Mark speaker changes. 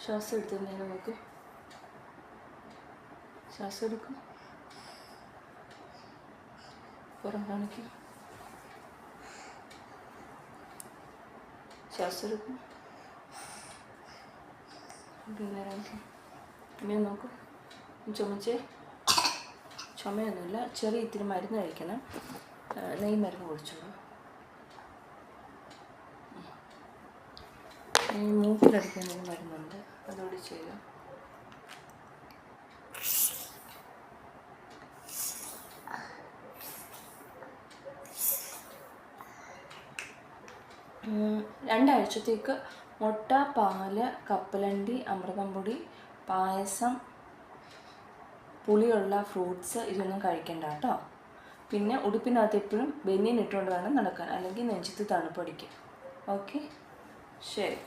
Speaker 1: ശ്വാസം എടുത്തുതന്നെ നമുക്ക്. ശ്വാസം എടുക്കും. പുറം കാണിക്കും. ശ്വാസം എടുക്കും. പിന്നെ ഇങ്ങനെ നോക്കും. ചുമച്ച് ചുമയൊന്നുമില്ല. ചെറിയ ഇത്തിരി മരുന്ന് കഴിക്കണം. നെയ് മരുന്ന് കുടിച്ചോളൂ. മൂക്കിലടിക്കാൻ മരുന്നുണ്ട്, അതുകൂടി ചെയ്യുക. രണ്ടാഴ്ചത്തേക്ക് മുട്ട, പാല്, കപ്പലണ്ടി, അമൃതം പൊടി, പായസം, പുളിയുള്ള ഫ്രൂട്ട്സ് ഇതൊന്നും കഴിക്കണ്ട കേട്ടോ. പിന്നെ ഉടുപ്പിനകത്ത് എപ്പോഴും ബനിയൻ ഇട്ടുകൊണ്ട് വേണം നടക്കാൻ, അല്ലെങ്കിൽ നെഞ്ചത്ത് തണുപ്പടിക്കും. ഓക്കെ, ശരി.